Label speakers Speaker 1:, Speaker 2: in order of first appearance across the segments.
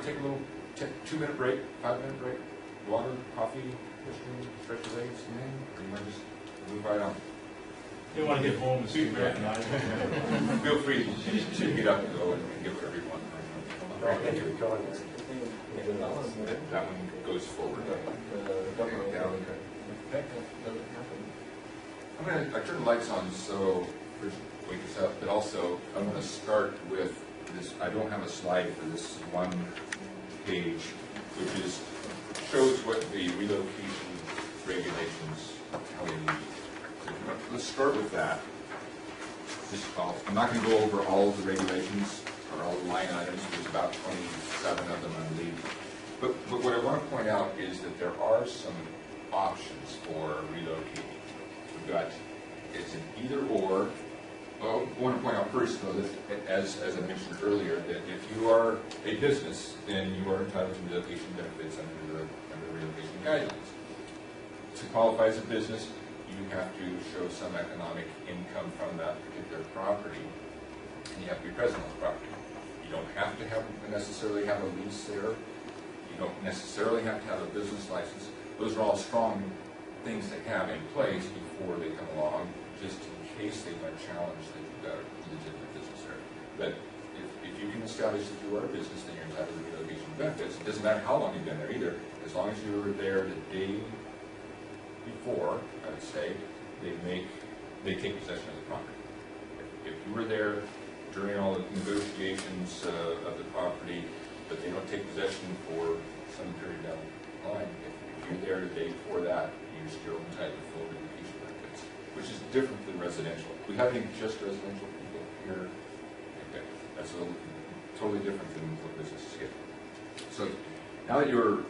Speaker 1: take a little 2-minute break, 5-minute break? Water, coffee, stretch your legs, or you might just move right on?
Speaker 2: They want to get home and sleep at night.
Speaker 1: Feel free to get up and go and get whatever you want. That one goes forward. Down. Okay. I turn the lights on so first wake us up, but also I'm going to start with this. I don't have a slide for this one page, which is shows what the relocation regulations how they lead. So let's start with that. I'm not going to go over all of the regulations or all the line items. There's about 27 of them, I believe. But what I want to point out is that there are some options for relocating. We've got, it's an either or. Well, I want to point out first, though, that as I mentioned earlier, that if you are a business, then you are entitled to relocation benefits under the relocation guidelines. To qualify as a business, you have to show some economic income from that particular property, and you have to be present on the property. You don't have to necessarily have a lease there. You don't necessarily have to have a business license. Those are all strong things to have in place before they come along, just in case they might challenge that you've got a legitimate business there. But if you can establish that you are a business, then you're entitled to relocation benefits. It doesn't matter how long you've been there either. As long as you were there the day before, I would say, they take possession of the property. If you were there during all the negotiations of the property, but they don't take possession for some period down the line, if you're there the day before that, you're still entitled to full relocation benefits, which is different than residential. We have any just residential people here? Okay. That's totally different than what businesses get. So now that you're,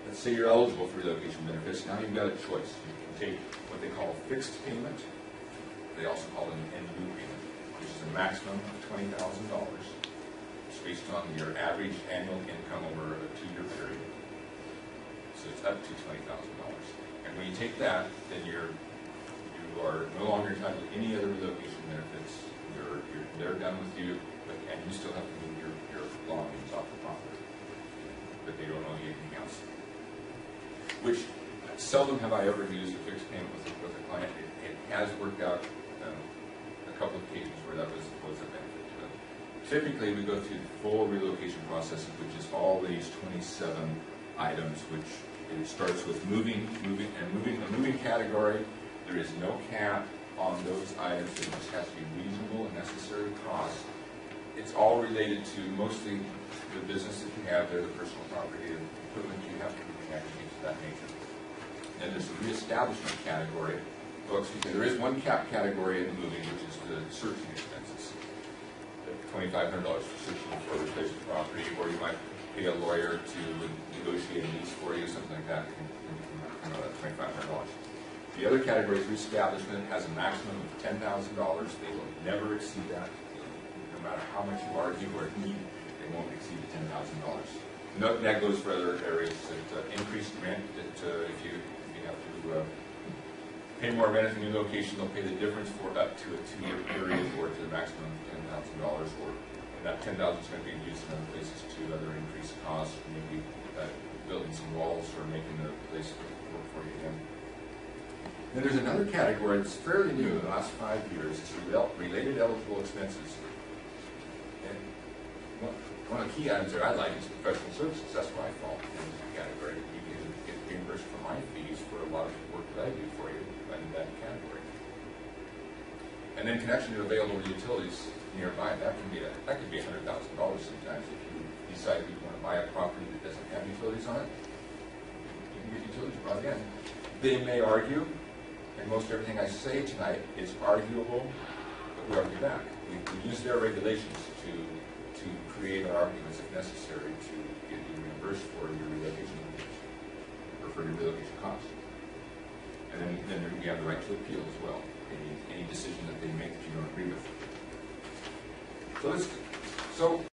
Speaker 1: let's say you're eligible for relocation benefits, now you've got a choice. You can take what they call a fixed payment. They also call it an en lieu payment, which is a maximum of $20,000. It's based on your average annual income over a 2-year period. So it's up to $20,000. And when you take that, then you are no longer entitled to any other relocation benefits. They're done with you, and you still have to move your belongings off the property. But they don't owe you anything else. Which seldom have I ever used a fixed payment with a client. It has worked out a couple of occasions where that was a benefit to them. Typically, we go through the full relocation process, which is all these 27 items, which it starts with moving category. There is no cap on those items. It just has to be reasonable and necessary cost. It's all related to mostly the business that you have there, the personal property, and equipment you have to be connected, things of that nature. Then there's the reestablishment category. Well, excuse me, there is one cap category in the moving, which is the searching expenses. $2,500 for searching for a replacement property, or you might pay a lawyer to negotiate a lease for you, something like that, $2,500. The other category is reestablishment. It has a maximum of $10,000. They will never exceed that. No matter how much you argue or need, they won't exceed the $10,000. That goes for other areas. Increased rent, if you have to pay more rent at the new location, they'll pay the difference for up to a 2-year period or to the maximum of $10,000. And that $10,000 is going to be used in other places to other increased costs, maybe building some walls or making the place work for you again. Then there's another category that's fairly new in the last 5 years. It's related eligible expenses. And one of the key items that I like is professional services. That's where I fall in this category. You can get reimbursed for my fees for a lot of the work that I do for you in that category. And then connection to available utilities nearby. That could be $100,000 sometimes if you decide you want to buy a property that doesn't have utilities on it. You can get utilities brought in. They may argue. And most everything I say tonight is arguable, but we argue back. We use their regulations to create our arguments if necessary to get you reimbursed for your relocation or for your relocation costs. And then we have the right to appeal as well, any decision that they make that you don't agree with. So